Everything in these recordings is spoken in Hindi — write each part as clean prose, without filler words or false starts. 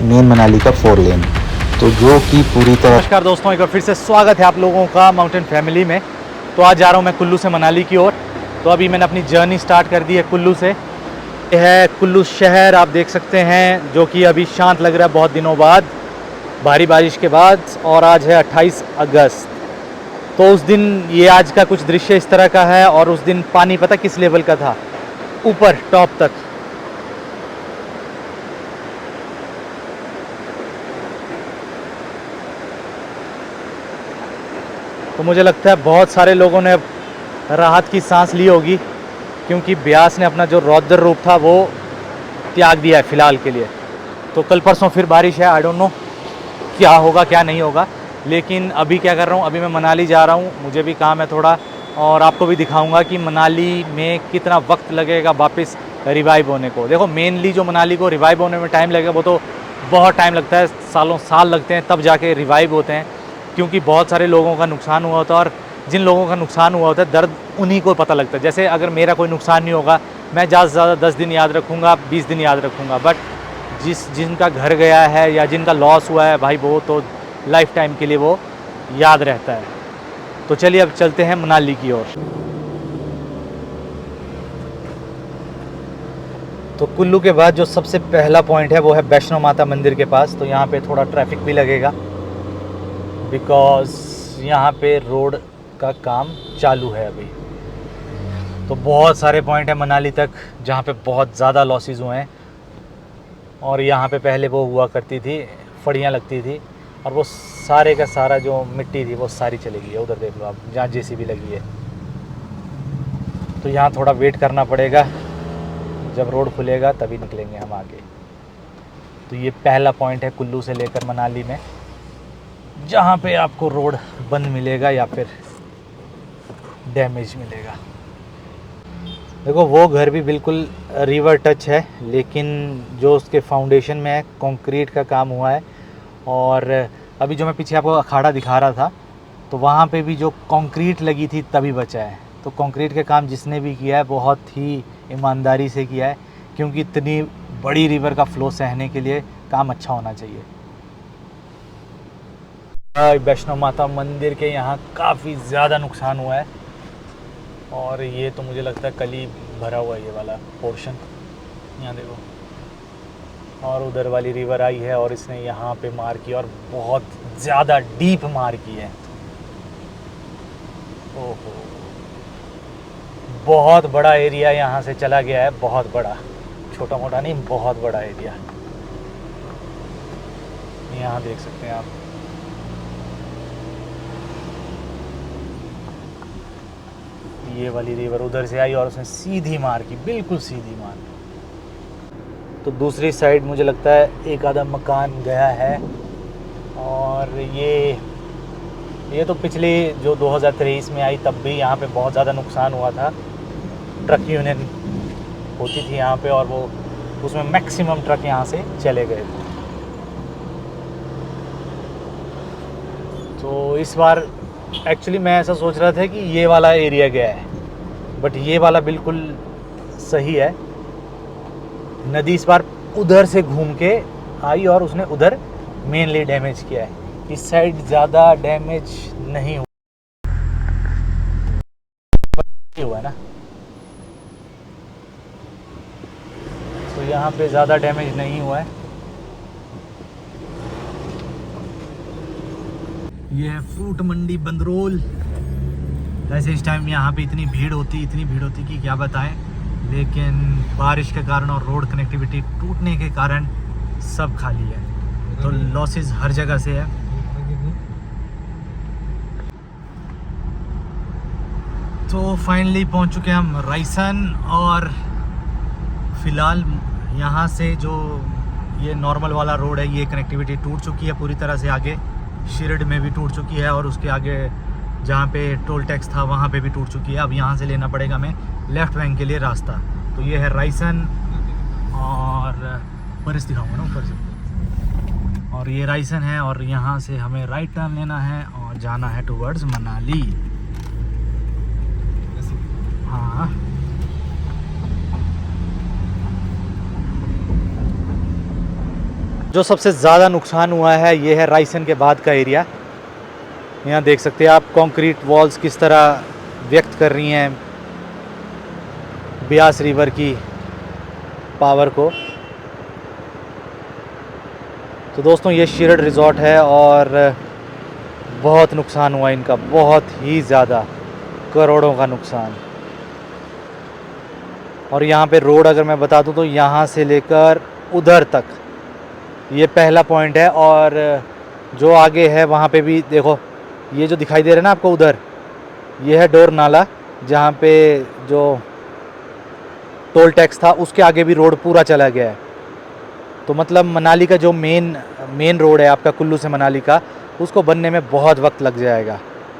मेन मनाली का 4 लेन, तो जो कि पूरी तरह। नमस्कार दोस्तों, एक बार फिर से स्वागत है आप लोगों का माउंटेन फैमिली में। तो आज जा रहा हूँ मैं कुल्लू से मनाली की ओर। तो अभी मैंने अपनी जर्नी स्टार्ट कर दी है कुल्लू से। ये है कुल्लू शहर, आप देख सकते हैं, जो कि अभी शांत लग रहा है बहुत दिनों बाद, भारी बारिश के बाद। और आज है 28 अगस्त। तो उस दिन ये आज का कुछ दृश्य इस तरह का है। और उस दिन पानी पता किस लेवल का था? ऊपर टॉप तक। तो मुझे लगता है बहुत सारे लोगों ने अब राहत की सांस ली होगी, क्योंकि ब्यास ने अपना जो रौद्र रूप था वो त्याग दिया है फ़िलहाल के लिए। तो कल परसों फिर बारिश है, आई डोंट नो क्या होगा क्या नहीं होगा। लेकिन अभी क्या कर रहा हूँ, अभी मैं मनाली जा रहा हूँ, मुझे भी काम है थोड़ा। और आपको भी दिखाऊंगा कि मनाली में कितना वक्त लगेगा वापस रिवाइव होने को। देखो, मेनली जो मनाली को रिवाइव होने में टाइम लगेगा वो तो बहुत टाइम लगता है, सालों साल लगते हैं, तब जाके रिवाइव होते हैं। क्योंकि बहुत सारे लोगों का नुकसान हुआ होता है, और जिन लोगों का नुकसान हुआ होता है दर्द उन्हीं को पता लगता है। जैसे अगर मेरा कोई नुकसान नहीं होगा, मैं ज़्यादा से ज़्यादा 10 दिन याद रखूँगा, 20 दिन याद रखूँगा। बट जिनका घर गया है या जिनका लॉस हुआ है भाई, वो तो लाइफ टाइम के लिए वो याद रहता है। तो चलिए अब चलते हैं मनाली की ओर। तो कुल्लू के बाद जो सबसे पहला पॉइंट है वो है वैष्णो माता मंदिर के पास। तो यहाँ पे थोड़ा ट्रैफिक भी लगेगा, बिकॉज़ यहाँ पे रोड का काम चालू है अभी। तो बहुत सारे पॉइंट है मनाली तक जहाँ पे बहुत ज़्यादा लॉसेस हुए हैं। और यहाँ पे पहले वो हुआ करती थी, फड़ियाँ लगती थी, और वो सारे का सारा जो मिट्टी थी वो सारी चली गई है। उधर देख लो आप, जहाँ जेसीबी लगी है। तो यहाँ थोड़ा वेट करना पड़ेगा, जब रोड खुलेगा तभी निकलेंगे हम आगे। तो ये पहला पॉइंट है कुल्लू से लेकर मनाली में, जहाँ पे आपको रोड बंद मिलेगा या फिर डैमेज मिलेगा। देखो, वो घर भी बिल्कुल रिवर टच है, लेकिन जो उसके फाउंडेशन में है कंक्रीट का काम हुआ है। और अभी जो मैं पीछे आपको अखाड़ा दिखा रहा था, तो वहाँ पे भी जो कंक्रीट लगी थी तभी बचा है। तो कंक्रीट का काम जिसने भी किया है बहुत ही ईमानदारी से किया है, क्योंकि इतनी बड़ी रिवर का फ्लो सहने के लिए काम अच्छा होना चाहिए। वैष्णो माता मंदिर के यहाँ काफ़ी ज़्यादा नुकसान हुआ है, और ये तो मुझे लगता है कल ही भरा हुआ है ये वाला पोर्शन। यहाँ देखो, और उधर वाली रिवर आई है और इसने यहाँ पे मार की, और बहुत ज़्यादा डीप मार की है। ओहो, बहुत बड़ा एरिया यहाँ से चला गया है, बहुत बड़ा, छोटा मोटा नहीं, बहुत बड़ा एरिया। यहाँ देख सकते हैं आप। ये वाली रिवर उधर से आई और उसने सीधी मार की, बिल्कुल सीधी मार। तो दूसरी साइड मुझे लगता है एक आधा मकान गया है। और ये तो पिछली जो 2023 में आई तब भी यहाँ पे बहुत ज़्यादा नुकसान हुआ था। ट्रक यूनियन होती थी यहाँ पे, और वो उसमें मैक्सिमम ट्रक यहाँ से चले गए थे। तो इस बार एक्चुअली मैं ऐसा सोच रहा था कि ये वाला एरिया गया है, बट ये वाला बिल्कुल सही है। नदी इस बार उधर से घूम के आई और उसने उधर मेनली डैमेज किया है। इस साइड ज़्यादा डैमेज नहीं हुआ ना, तो यहाँ पे ज़्यादा डैमेज नहीं हुआ है। ये है फ्रूट मंडी बंदरोल। वैसे इस टाइम यहाँ पे इतनी भीड़ होती कि क्या बताएं, लेकिन बारिश के कारण और रोड कनेक्टिविटी टूटने के कारण सब खाली है। तो लॉसेस हर जगह से है। तो फाइनली पहुँच चुके हैं हम रायसन, और फ़िलहाल यहाँ से जो ये नॉर्मल वाला रोड है, ये कनेक्टिविटी टूट चुकी है पूरी तरह से। आगे शिरड में भी टूट चुकी है, और उसके आगे जहाँ पे टोल टैक्स था वहाँ पे भी टूट चुकी है। अब यहाँ से लेना पड़ेगा हमें लेफ़्ट बैंक के लिए रास्ता। तो ये है रायसन, और ऊपर से दिखाऊंगा ना, ऊपर से। और ये रायसन है, और यहाँ से हमें राइट टर्न लेना है और जाना है टुवर्ड्स मनाली। हाँ, जो सबसे ज़्यादा नुकसान हुआ है ये है रायसन के बाद का एरिया। यहाँ देख सकते हैं आप कंक्रीट वॉल्स किस तरह व्यक्त कर रही हैं ब्यास रिवर की पावर को। तो दोस्तों ये शीरड रिज़ॉर्ट है और बहुत नुकसान हुआ इनका, बहुत ही ज़्यादा, करोड़ों का नुकसान। और यहाँ पे रोड अगर मैं बता दूँ तो यहाँ से लेकर उधर तक ये पहला पॉइंट है। और जो आगे है वहाँ पे भी देखो, ये जो दिखाई दे रहा है ना आपको उधर, ये है डोर नाला जहाँ पे जो टोल टैक्स था उसके आगे भी रोड पूरा चला गया है। तो मतलब मनाली का जो मेन रोड है आपका कुल्लू से मनाली का, उसको बनने में बहुत वक्त लग जाएगा,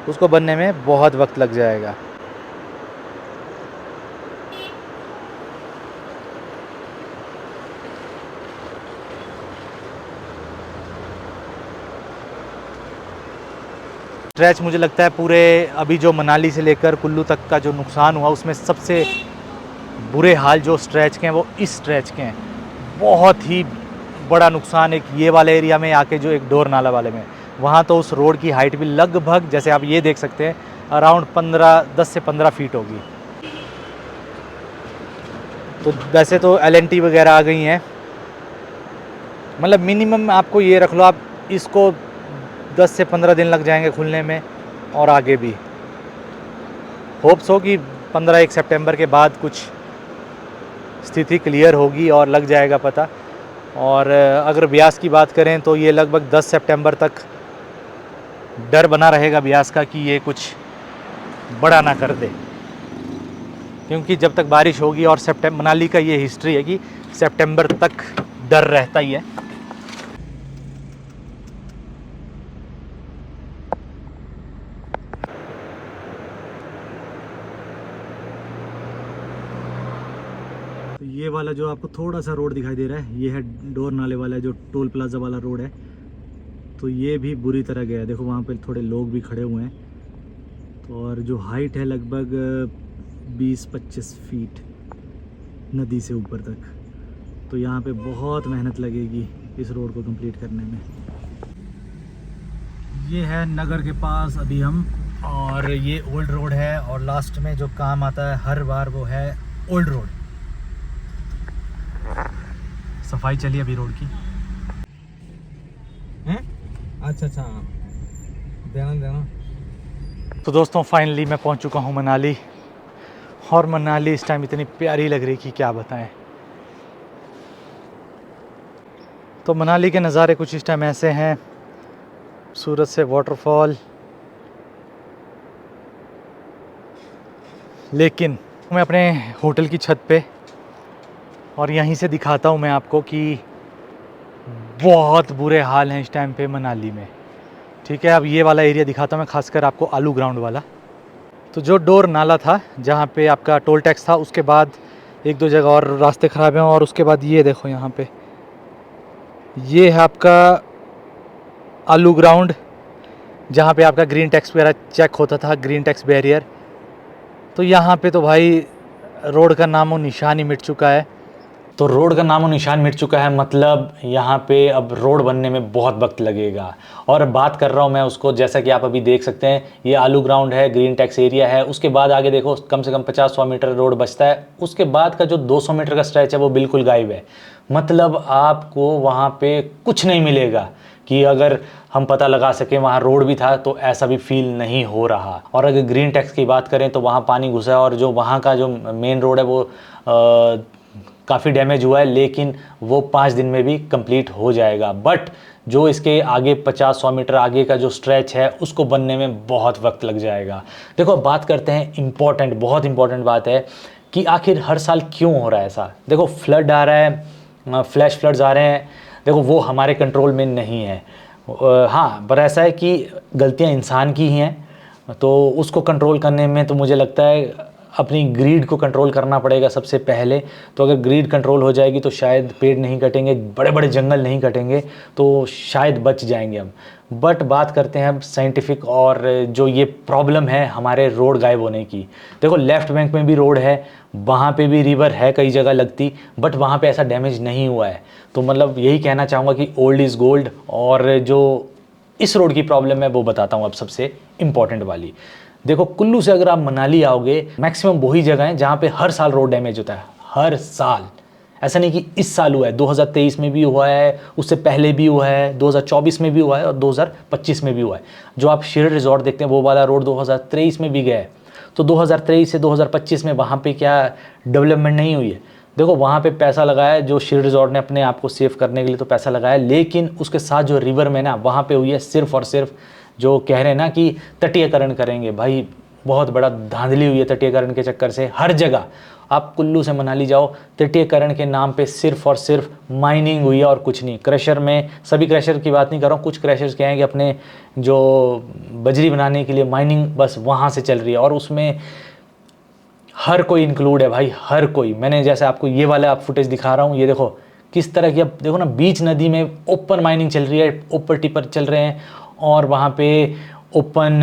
उसको बनने में बहुत वक्त लग जाएगा। स्ट्रेच मुझे लगता है पूरे अभी जो मनाली से लेकर कुल्लू तक का जो नुकसान हुआ उसमें सबसे बुरे हाल जो स्ट्रेच के हैं वो इस स्ट्रेच के हैं। बहुत ही बड़ा नुकसान एक ये वाले एरिया में आके जो एक डोर नाला वाले में, वहाँ तो उस रोड की हाइट भी लगभग जैसे आप ये देख सकते हैं अराउंड 10 से 15 फीट होगी। तो वैसे तो LNT वगैरह आ गई हैं, मतलब मिनिमम आपको ये रख लो आप, इसको 10 से 15 दिन लग जाएंगे खुलने में और आगे भी। होप्स हो कि 15 सितंबर के बाद कुछ स्थिति क्लियर होगी और लग जाएगा पता। और अगर ब्यास की बात करें तो ये लगभग 10 सितंबर तक डर बना रहेगा ब्यास का कि ये कुछ बड़ा ना कर दे, क्योंकि जब तक बारिश होगी और मनाली का ये हिस्ट्री है कि सितंबर तक डर रहता ही है। तो ये वाला जो आपको थोड़ा सा रोड दिखाई दे रहा है, ये है डोर नाले वाला जो टोल प्लाजा वाला रोड है। तो ये भी बुरी तरह गया है, देखो वहाँ पे थोड़े लोग भी खड़े हुए हैं। तो और जो हाइट है लगभग 20-25 फीट नदी से ऊपर तक। तो यहाँ पे बहुत मेहनत लगेगी इस रोड को कंप्लीट करने में। ये है नगर के पास अभी हम, और ये ओल्ड रोड है और लास्ट में जो काम आता है हर बार वो है ओल्ड रोड। सफाई चली अभी रोड की हैं। अच्छा देना। तो दोस्तों फाइनली मैं पहुंच चुका हूं मनाली, और मनाली इस टाइम इतनी प्यारी लग रही कि क्या बताएं। तो मनाली के नज़ारे कुछ इस टाइम ऐसे हैं, सूरत से वाटरफॉल। लेकिन मैं अपने होटल की छत पे, और यहीं से दिखाता हूँ मैं आपको कि बहुत बुरे हाल हैं इस टाइम पे मनाली में। ठीक है, अब ये वाला एरिया दिखाता हूँ मैं, खासकर आपको आलू ग्राउंड वाला। तो जो डोर नाला था जहाँ पे आपका टोल टैक्स था, उसके बाद 1-2 जगह और रास्ते ख़राब हैं। और उसके बाद ये देखो यहाँ पे, ये है आपका आलू ग्राउंड जहाँ पे आपका ग्रीन टैक्स वगैरह चेक होता था, ग्रीन टैक्स बैरियर। तो यहाँ पे तो भाई रोड का नामो निशान ही मिट चुका है। तो रोड का नामो निशान मिट चुका है, मतलब यहाँ पे अब रोड बनने में बहुत वक्त लगेगा। और बात कर रहा हूँ मैं उसको, जैसा कि आप अभी देख सकते हैं, ये आलू ग्राउंड है, ग्रीन टैक्स एरिया है। उसके बाद आगे देखो कम से कम 50-100 मीटर रोड बचता है। उसके बाद का जो 200 मीटर का स्ट्रेच है वो बिल्कुल गायब है। मतलब आपको वहाँ पे कुछ नहीं मिलेगा कि अगर हम पता लगा सकें वहाँ रोड भी था, तो ऐसा भी फील नहीं हो रहा। और अगर ग्रीन टैक्स की बात करें तो वहाँ पानी घुसा है, और जो वहाँ का जो मेन रोड है वो काफ़ी डैमेज हुआ है, लेकिन वो 5 दिन में भी कंप्लीट हो जाएगा। बट जो इसके आगे 50-100 मीटर आगे का जो स्ट्रेच है उसको बनने में बहुत वक्त लग जाएगा। देखो बात करते हैं बहुत इंपॉर्टेंट बात है कि आखिर हर साल क्यों हो रहा है ऐसा। देखो फ्लड आ रहा है, फ्लैश फ्लड्स आ रहे हैं, देखो वो हमारे कंट्रोल में नहीं है। हाँ, पर ऐसा है कि गलतियाँ इंसान की ही हैं, तो उसको कंट्रोल करने में तो मुझे लगता है अपनी ग्रीड को कंट्रोल करना पड़ेगा सबसे पहले। तो अगर ग्रीड कंट्रोल हो जाएगी तो शायद पेड़ नहीं कटेंगे, बड़े बड़े जंगल नहीं कटेंगे, तो शायद बच जाएंगे हम। बट बात करते हैं अब साइंटिफिक और जो ये प्रॉब्लम है हमारे रोड गायब होने की। देखो लेफ़्ट बैंक में भी रोड है, वहाँ पे भी रिवर है कई जगह लगती, बट वहाँ पे ऐसा डैमेज नहीं हुआ है। तो मतलब यही कहना चाहूँगा कि ओल्ड इज़ गोल्ड। और जो इस रोड की प्रॉब्लम है वो बताता हूँ अब सबसे इम्पॉर्टेंट वाली। देखो कुल्लू से अगर आप मनाली आओगे, मैक्सिमम वही जगह है जहाँ पे हर साल रोड डैमेज होता है, हर साल। ऐसा नहीं कि इस साल हुआ है, 2023 में भी हुआ है, उससे पहले भी हुआ है, 2024 में भी हुआ है और 2025 में भी हुआ है। जो आप शिरडी रिजॉर्ट देखते हैं वो वाला रोड 2023 में भी गया है। तो 2023 से 2025 में वहाँ पे क्या डेवलपमेंट नहीं हुई है? देखो वहाँ पे पैसा लगाया है, जो शिरडी रिजॉर्ट ने अपने आप को सेव करने के लिए तो पैसा लगाया, लेकिन उसके साथ जो रिवर में ना वहाँ पे हुई है सिर्फ और सिर्फ जो कह रहे हैं ना कि तटीयकरण करेंगे, भाई बहुत बड़ा धांधली हुई है तटीयकरण के चक्कर से। हर जगह आप कुल्लू से मनाली जाओ, तटीयकरण के नाम पे सिर्फ और सिर्फ माइनिंग हुई है और कुछ नहीं। क्रशर में, सभी क्रशर की बात नहीं कर रहा हूँ, कुछ क्रशर्स क्या हैं कि अपने जो बजरी बनाने के लिए माइनिंग बस वहाँ से चल रही है, और उसमें हर कोई इंक्लूड है भाई, हर कोई। मैंने जैसे आपको ये वाला आप फुटेज दिखा रहा हूँ, ये देखो किस तरह की, अब देखो ना बीच नदी में ओपन माइनिंग चल रही है, ऊपर टिपर चल रहे हैं और वहाँ पे ओपन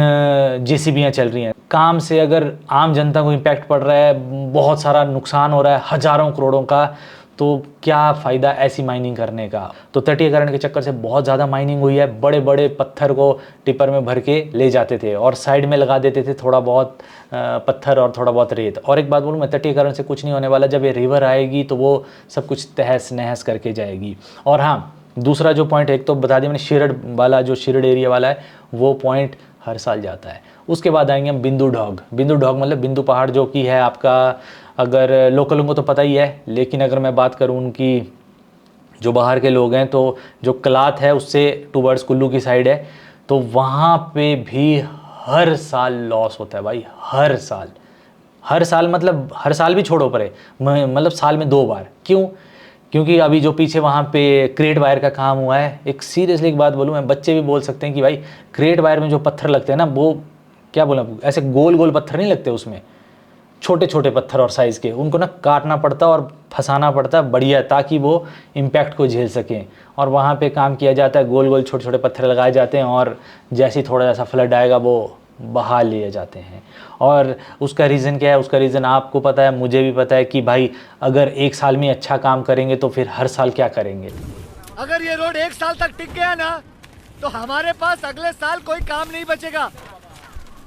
जेसीबियाँ चल रही हैं। काम से अगर आम जनता को इम्पैक्ट पड़ रहा है, बहुत सारा नुकसान हो रहा है हज़ारों करोड़ों का, तो क्या फ़ायदा ऐसी माइनिंग करने का। तो तटीयकरण के चक्कर से बहुत ज़्यादा माइनिंग हुई है, बड़े बड़े पत्थर को टिपर में भर के ले जाते थे और साइड में लगा देते थे थोड़ा बहुत पत्थर और थोड़ा बहुत रेत। और एक बात बोलूँ मैं, तटीयकरण से कुछ नहीं होने वाला, जब ये रिवर आएगी तो वो सब कुछ तहस नहस करके जाएगी। और हाँ, दूसरा जो पॉइंट एक तो बता दिया मैंने, शिरड वाला, जो शिरड एरिया वाला है वो पॉइंट हर साल जाता है। उसके बाद आएंगे हम बिंदु ढॉग। बिंदु ढॉग मतलब बिंदु पहाड़, जो कि है आपका, अगर लोकलों को तो पता ही है, लेकिन अगर मैं बात करूँ उनकी, जो बाहर के लोग हैं, तो जो कलात है उससे टूवर्ड्स कुल्लू की साइड है, तो वहाँ पे भी हर साल लॉस होता है भाई, हर साल। हर साल मतलब हर साल भी छोड़ो परे, मतलब साल में 2 बार। क्यों? क्योंकि अभी जो पीछे वहाँ पे क्रेट वायर का काम हुआ है, एक सीरियसली एक बात बोलूँ मैं, बच्चे भी बोल सकते हैं कि भाई क्रेट वायर में जो पत्थर लगते हैं ना, वो क्या बोला, ऐसे गोल गोल पत्थर नहीं लगते उसमें, छोटे छोटे पत्थर और साइज़ के, उनको ना काटना पड़ता है और फंसाना पड़ता है बढ़िया, ताकि वो इम्पैक्ट को झेल सकें। और वहाँ पे काम किया जाता है, गोल गोल छोटे छोटे पत्थर लगाए जाते हैं और जैसे ही थोड़ा जैसा फ्लड आएगा वो बहा लिए जाते हैं। और उसका रीज़न क्या है? उसका रीज़न आपको पता है, मुझे भी पता है कि भाई अगर एक साल में अच्छा काम करेंगे तो फिर हर साल क्या करेंगे। अगर ये रोड 1 साल तक टिक गया ना, तो हमारे पास अगले साल कोई काम नहीं बचेगा।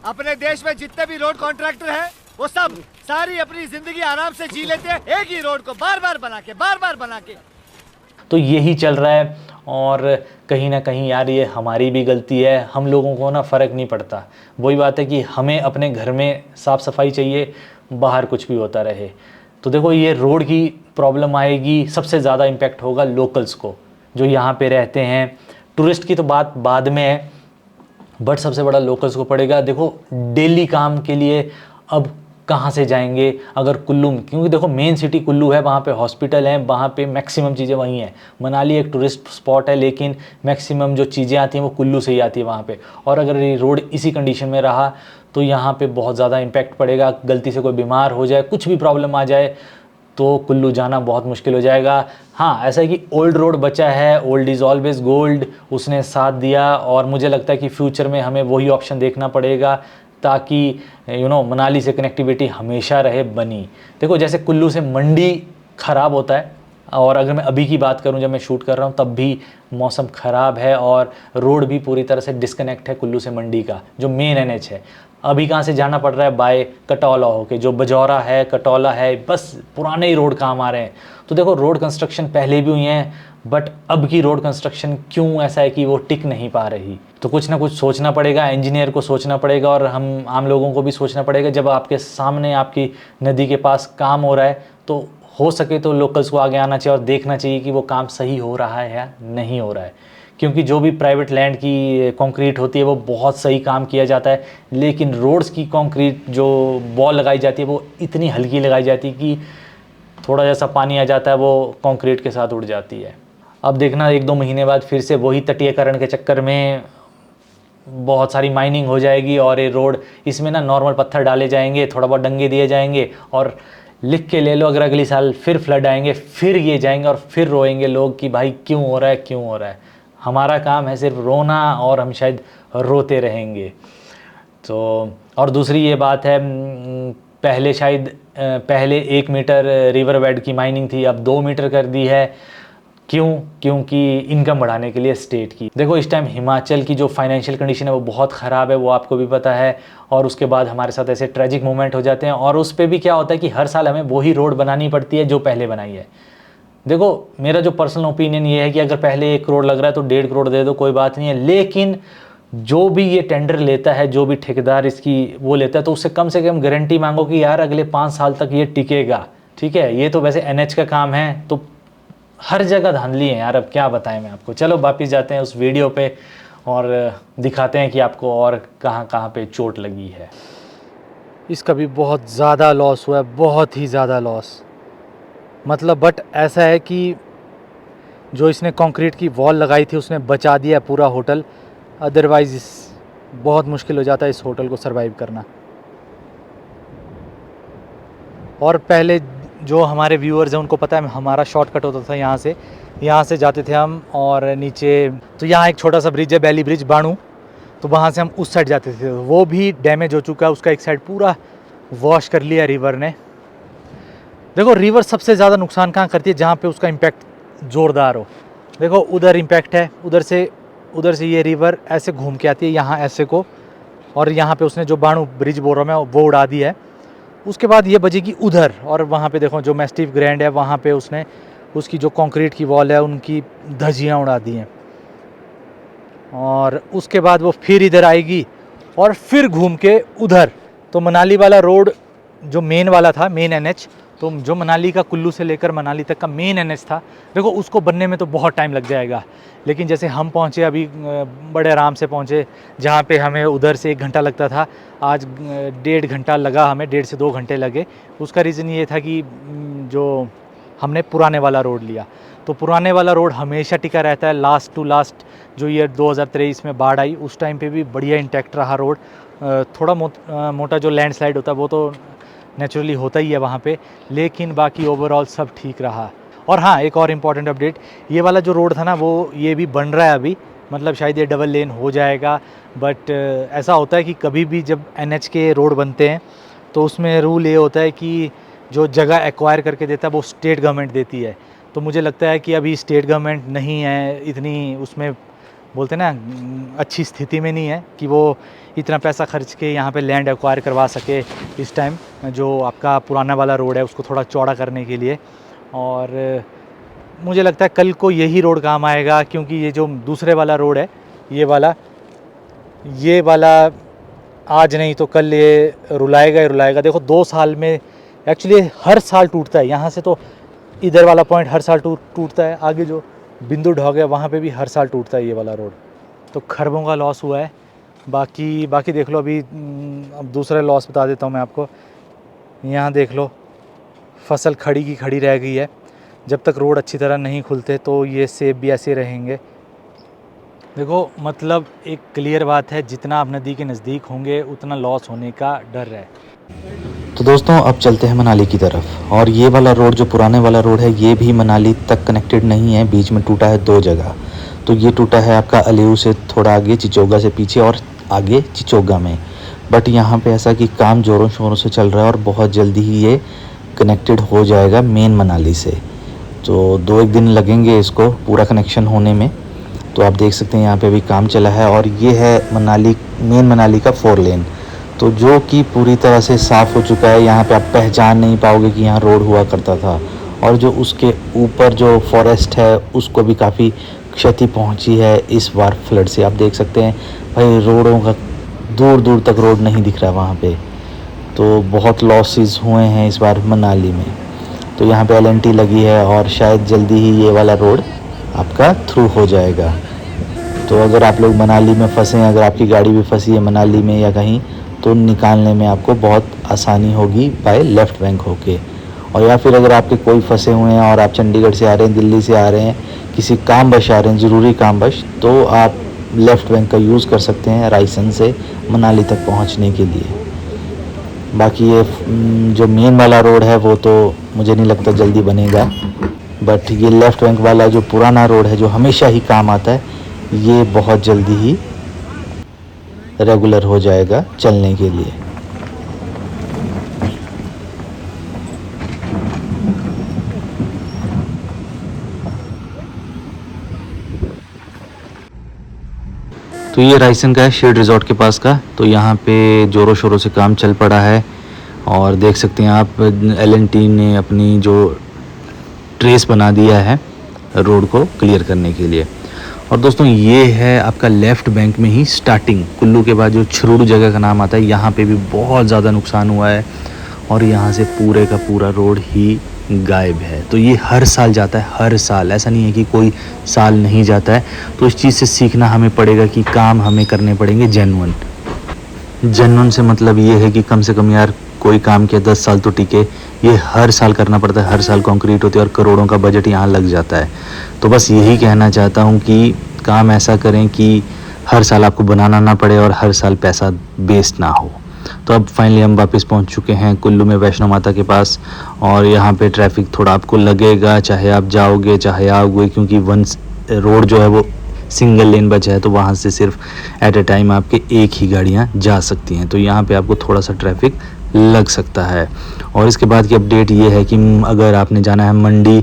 अपने देश में जितने भी रोड कॉन्ट्रैक्टर हैं, वो सब सारी अपनी जिंदगी आराम से जी लेते हैं, एक ही रोड को बार बार बना के। तो यही चल रहा है, और कहीं ना कहीं यार ये हमारी भी गलती है। हम लोगों को ना फ़र्क नहीं पड़ता। वही बात है कि हमें अपने घर में साफ़ सफाई चाहिए, बाहर कुछ भी होता रहे। तो देखो ये रोड की प्रॉब्लम आएगी, सबसे ज़्यादा इम्पैक्ट होगा लोकल्स को, जो यहाँ पे रहते हैं। टूरिस्ट की तो बात बाद में है, बट सबसे बड़ा लोकल्स को पड़ेगा। देखो डेली काम के लिए अब कहाँ से जाएंगे अगर कुल्लू, क्योंकि देखो मेन सिटी कुल्लू है, वहाँ पे हॉस्पिटल हैं, वहाँ पे मैक्सिमम चीज़ें वहीं हैं। मनाली एक टूरिस्ट स्पॉट है, लेकिन मैक्सिमम जो चीज़ें आती हैं वो कुल्लू से ही आती है वहाँ पे। और अगर ये रोड इसी कंडीशन में रहा तो यहाँ पे बहुत ज़्यादा इम्पैक्ट पड़ेगा। गलती से कोई बीमार हो जाए, कुछ भी प्रॉब्लम आ जाए, तो कुल्लू जाना बहुत मुश्किल हो जाएगा। हाँ, ऐसा है कि ओल्ड रोड बचा है, ओल्ड इज़ ऑलवेज गोल्ड, उसने साथ दिया। और मुझे लगता है कि फ्यूचर में हमें वही ऑप्शन देखना पड़ेगा, ताकि मनाली से कनेक्टिविटी हमेशा रहे बनी। देखो जैसे कुल्लू से मंडी ख़राब होता है, और अगर मैं अभी की बात करूं, जब मैं शूट कर रहा हूं तब भी मौसम ख़राब है और रोड भी पूरी तरह से डिस्कनेक्ट है कुल्लू से मंडी का, जो मेन NH है। अभी कहाँ से जाना पड़ रहा है? बाय कटौला होके, जो बजौरा है, कटौला है, बस पुराने ही रोड काम आ रहे हैं। तो देखो रोड कंस्ट्रक्शन पहले भी हुई हैं, बट अब की रोड कंस्ट्रक्शन क्यों ऐसा है कि वो टिक नहीं पा रही? तो कुछ ना कुछ सोचना पड़ेगा, इंजीनियर को सोचना पड़ेगा और हम आम लोगों को भी सोचना पड़ेगा। जब आपके सामने आपकी नदी के पास काम हो रहा है, तो हो सके तो लोकल्स को आगे आना चाहिए और देखना चाहिए कि वो काम सही हो रहा है या नहीं हो रहा है। क्योंकि जो भी प्राइवेट लैंड की कंक्रीट होती है वो बहुत सही काम किया जाता है, लेकिन रोड्स की कंक्रीट जो वॉल लगाई जाती है वो इतनी हल्की लगाई जाती है कि थोड़ा जैसा पानी आ जाता है वो कंक्रीट के साथ उड़ जाती है। अब देखना 1-2 महीने बाद फिर से वही तटीयकरण के चक्कर में बहुत सारी माइनिंग हो जाएगी और ये रोड, इसमें ना नॉर्मल पत्थर डाले जाएंगे, थोड़ा बहुत डंगे दिए जाएंगे और लिख के ले लो अगर अगली साल फिर फ्लड आएंगे फिर ये जाएंगे और फिर रोएंगे लोग कि भाई क्यों हो रहा है, क्यों हो रहा है। हमारा काम है सिर्फ रोना और हम शायद रोते रहेंगे। तो और दूसरी ये बात है, पहले शायद पहले 1 मीटर रिवर बेड की माइनिंग थी, अब 2 मीटर कर दी है। क्यों? क्योंकि इनकम बढ़ाने के लिए स्टेट की। देखो इस टाइम हिमाचल की जो फाइनेंशियल कंडीशन है वो बहुत ख़राब है, वो आपको भी पता है। और उसके बाद हमारे साथ ऐसे ट्रेजिक मोमेंट हो जाते हैं और उस पर भी क्या होता है कि हर साल हमें वही रोड बनानी पड़ती है जो पहले बनाई है। देखो मेरा जो पर्सनल ओपिनियन ये है कि अगर पहले 1 करोड़ लग रहा है तो 1.5 करोड़ दे दो, कोई बात नहीं है। लेकिन जो भी ये टेंडर लेता है, जो भी ठेकेदार इसकी वो लेता है, तो उससे कम गारंटी मांगो कि यार अगले 5 साल तक ये टिकेगा। ठीक है, ये तो वैसे NH का काम है, तो हर जगह धांधली है यार, अब क्या बताएं मैं आपको। चलो वापिस जाते हैं उस वीडियो पे और दिखाते हैं कि आपको और कहाँ कहाँ पे चोट लगी है। इसका भी बहुत ज़्यादा लॉस हुआ है, बहुत ही ज़्यादा लॉस। मतलब बट ऐसा है कि जो इसने कंक्रीट की वॉल लगाई थी उसने बचा दिया पूरा होटल, अदरवाइज़ बहुत मुश्किल हो जाता है इस होटल को सरवाइव करना। और पहले जो हमारे व्यूअर्स हैं उनको पता है हमारा शॉर्टकट होता था यहाँ से जाते थे हम और नीचे, तो यहाँ एक छोटा सा ब्रिज है बैली ब्रिज बाणू, तो वहाँ से हम उस साइड जाते थे। वो भी डैमेज हो चुका है, उसका एक साइड पूरा वॉश कर लिया रिवर ने। देखो रिवर सबसे ज़्यादा नुकसान कहाँ करती है? जहाँ पे उसका इम्पैक्ट ज़ोरदार हो। देखो उधर इम्पैक्ट है, उधर से ये रिवर ऐसे घूम के आती है यहाँ ऐसे को, और यहाँ पे उसने जो बाणू ब्रिज बोल रहा मैं वो उड़ा दिया है। उसके बाद ये बजेगी उधर, और वहाँ पे देखो जो मैस्टिफ ग्रैंड है वहाँ पे उसने उसकी जो कंक्रीट की वॉल है उनकी धज्जियाँ उड़ा दी हैं। और उसके बाद वो फिर इधर आएगी और फिर घूम के उधर। तो मनाली वाला रोड जो मेन वाला था, मेन NH, तो जो मनाली का कुल्लू से लेकर मनाली तक का मेन NH था, देखो उसको बनने में तो बहुत टाइम लग जाएगा। लेकिन जैसे हम पहुँचे अभी बड़े आराम से पहुँचे, जहाँ पे हमें उधर से 1 घंटा लगता था, आज 1.5 घंटा लगा हमें, 1.5 से 2 घंटे लगे। उसका रीज़न ये था कि जो हमने पुराने वाला रोड लिया, तो पुराने वाला रोड हमेशा टिका रहता है। लास्ट टू लास्ट जो ईयर 2023 में बाढ़ आई उस टाइम पे भी बढ़िया इंटैक्ट रहा रोड। थोड़ा मोटा जो लैंडस्लाइड होता है वो तो नेचुरली होता ही है वहाँ पे, लेकिन बाकी ओवरऑल सब ठीक रहा। और हाँ, एक और इम्पॉर्टेंट अपडेट, ये वाला जो रोड था ना वो ये भी बन रहा है अभी, मतलब शायद ये डबल लेन हो जाएगा। बट ऐसा होता है कि कभी भी जब NH के रोड बनते हैं तो उसमें रूल ये होता है कि जो जगह एक्वायर करके देता है वो स्टेट गवर्नमेंट देती है। तो मुझे लगता है कि अभी स्टेट गवर्नमेंट नहीं है इतनी, उसमें बोलते हैं ना, अच्छी स्थिति में नहीं है कि वो इतना पैसा खर्च के यहाँ पे लैंड एक्वायर करवा सके इस टाइम, जो आपका पुराना वाला रोड है उसको थोड़ा चौड़ा करने के लिए। और मुझे लगता है कल को यही रोड काम आएगा, क्योंकि ये जो दूसरे वाला रोड है ये वाला आज नहीं तो कल ये रुलाएगा ही रुलाएगा। देखो 2 साल में एक्चुअली हर साल टूटता है, यहाँ से तो इधर वाला पॉइंट हर साल टूटता है, आगे जो बिंदु ढौग है वहाँ पे भी हर साल टूटता है ये वाला रोड। तो खरबों का लॉस हुआ है। बाकी देख लो, अभी अब दूसरा लॉस बता देता हूँ मैं आपको। यहाँ देख लो फसल खड़ी की खड़ी रह गई है। जब तक रोड अच्छी तरह नहीं खुलते तो ये सेब भी ऐसे रहेंगे। देखो मतलब एक क्लियर बात है, जितना आप नदी के नज़दीक होंगे उतना लॉस होने का डर है। तो दोस्तों अब चलते हैं मनाली की तरफ। और ये वाला रोड जो पुराने वाला रोड है ये भी मनाली तक कनेक्टेड नहीं है, बीच में टूटा है 2 जगह। तो ये टूटा है आपका अलीऊ से थोड़ा आगे, चिचोगा से पीछे और आगे चिचोगा में। बट यहाँ पे ऐसा कि काम ज़ोरों शोरों से चल रहा है और बहुत जल्दी ही ये कनेक्टेड हो जाएगा मेन मनाली से। तो 2-1 दिन लगेंगे इसको पूरा कनेक्शन होने में। तो आप देख सकते हैं यहाँ पे भी काम चला है। और ये है मेन मनाली का 4 लेन, तो जो कि पूरी तरह से साफ़ हो चुका है। यहाँ पे आप पहचान नहीं पाओगे कि यहाँ रोड हुआ करता था। और जो उसके ऊपर जो फॉरेस्ट है उसको भी काफ़ी क्षति पहुँची है इस बार फ्लड से। आप देख सकते हैं भाई रोडों का दूर दूर तक रोड नहीं दिख रहा वहाँ पे। तो बहुत लॉसेस हुए हैं इस बार मनाली में। तो यहाँ पे LNT लगी है और शायद जल्दी ही ये वाला रोड आपका थ्रू हो जाएगा। तो अगर आप लोग मनाली में फंसे हैं, अगर आपकी गाड़ी भी फंसी है मनाली में या कहीं, तो निकालने में आपको बहुत आसानी होगी बाय लेफ़्ट बैंक होके। और या फिर अगर आपके कोई फंसे हुए हैं और आप चंडीगढ़ से आ रहे हैं, दिल्ली से आ रहे हैं, किसी कामवश आ रहे हैं, ज़रूरी कामवश, तो आप लेफ़्ट बैंक का यूज़ कर सकते हैं रायसन से मनाली तक पहुंचने के लिए। बाकी ये जो मेन वाला रोड है वो तो मुझे नहीं लगता जल्दी बनेगा, बट ये लेफ़्ट बैंक वाला जो पुराना रोड है जो हमेशा ही काम आता है, ये बहुत जल्दी ही रेगुलर हो जाएगा चलने के लिए। तो ये रायसन का है, शेड रिज़ॉर्ट के पास का। तो यहाँ पे ज़ोरों शोरों से काम चल पड़ा है और देख सकते हैं आप L&T ने अपनी जो ट्रेस बना दिया है रोड को क्लियर करने के लिए। और दोस्तों ये है आपका लेफ़्ट बैंक में ही स्टार्टिंग, कुल्लू के बाद जो छरुड़ जगह का नाम आता है, यहाँ पे भी बहुत ज़्यादा नुकसान हुआ है और यहाँ से पूरे का पूरा रोड ही गायब है। तो ये हर साल जाता है, हर साल, ऐसा नहीं है कि कोई साल नहीं जाता है। तो इस चीज़ से सीखना हमें पड़ेगा कि काम हमें करने पड़ेंगे जेन्युइन से मतलब ये है कि कम से कम यार कोई काम किया 10 साल तो टिके, ये हर साल करना पड़ता है, हर साल कंक्रीट होती है और करोड़ों का बजट यहाँ लग जाता है। तो बस यही कहना चाहता हूँ कि काम ऐसा करें कि हर साल आपको बनाना ना पड़े और हर साल पैसा वेस्ट ना हो। तो अब फाइनली हम वापस पहुँच चुके हैं कुल्लू में वैष्णो माता के पास, और यहाँ पे ट्रैफिक थोड़ा आपको लगेगा चाहे आप जाओगे चाहे आओगे, क्योंकि वंस रोड जो है वो सिंगल लेन बचा है, तो वहाँ से सिर्फ एट ए टाइम आपके एक ही गाड़ियाँ जा सकती हैं। तो यहाँ पे आपको थोड़ा सा ट्रैफिक लग सकता है। और इसके बाद की अपडेट ये है कि अगर आपने जाना है मंडी,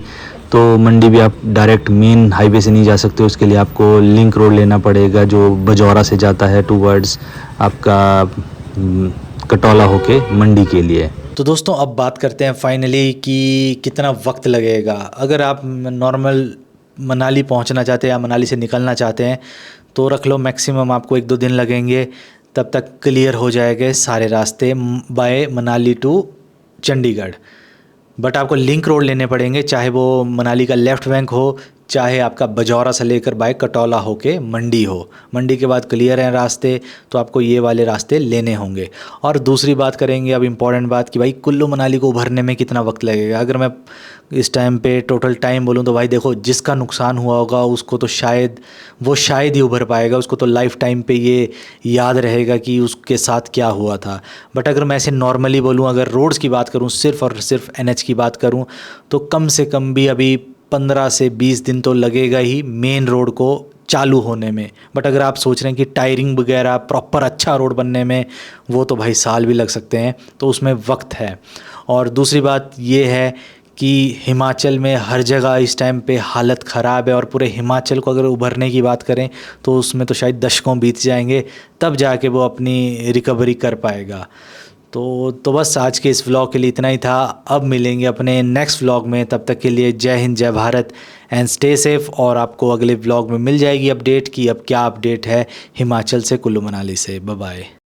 तो मंडी भी आप डायरेक्ट मेन हाईवे से नहीं जा सकते, उसके लिए आपको लिंक रोड लेना पड़ेगा जो बजौरा से जाता है टूवर्ड्स आपका कटौला होके मंडी के लिए। तो दोस्तों अब बात करते हैं फाइनली कि कितना वक्त लगेगा। अगर आप नॉर्मल मनाली पहुंचना चाहते हैं या मनाली से निकलना चाहते हैं तो रख लो मैक्सिमम आपको 1-2 दिन लगेंगे, तब तक क्लियर हो जाएंगे सारे रास्ते by Manali to Chandigarh. But आपको लिंक रोड लेने पड़ेंगे, चाहे वो मनाली का लेफ़्ट बैंक हो, चाहे आपका बजौरा से लेकर बाय कटौला होके मंडी हो। मंडी के बाद क्लियर हैं रास्ते, तो आपको ये वाले रास्ते लेने होंगे। और दूसरी बात करेंगे अब इम्पॉर्टेंट बात कि भाई कुल्लू मनाली को उभरने में कितना वक्त लगेगा। अगर मैं इस टाइम पे टोटल टाइम बोलूँ तो भाई देखो, जिसका नुकसान हुआ होगा उसको तो शायद ही उभर पाएगा, उसको तो लाइफ टाइम पे ये याद रहेगा कि उसके साथ क्या हुआ था। बट अगर मैं ऐसे नॉर्मली बोलूँ, अगर रोड्स की बात करूँ, सिर्फ और सिर्फ NH की बात करूँ, तो कम से कम भी अभी 15 से 20 दिन तो लगेगा ही मेन रोड को चालू होने में। बट अगर आप सोच रहे हैं कि टायरिंग वगैरह प्रॉपर अच्छा रोड बनने में, वो तो भाई साल भी लग सकते हैं, तो उसमें वक्त है। और दूसरी बात ये है कि हिमाचल में हर jगह इस टाइम पे हालत ख़राब है, और पूरे हिमाचल को अगर उभरने की बात करें तो उसमें तो शायद दशकों बीत जाएंगे, तब जाके वो अपनी रिकवरी कर पाएगा। तो बस आज के इस व्लॉग के लिए इतना ही था। अब मिलेंगे अपने नेक्स्ट व्लॉग में, तब तक के लिए जय हिंद, जय भारत एंड स्टे सेफ। और आपको अगले व्लॉग में मिल जाएगी अपडेट कि अब क्या अपडेट है हिमाचल से कुल्लू मनाली से। Bye bye.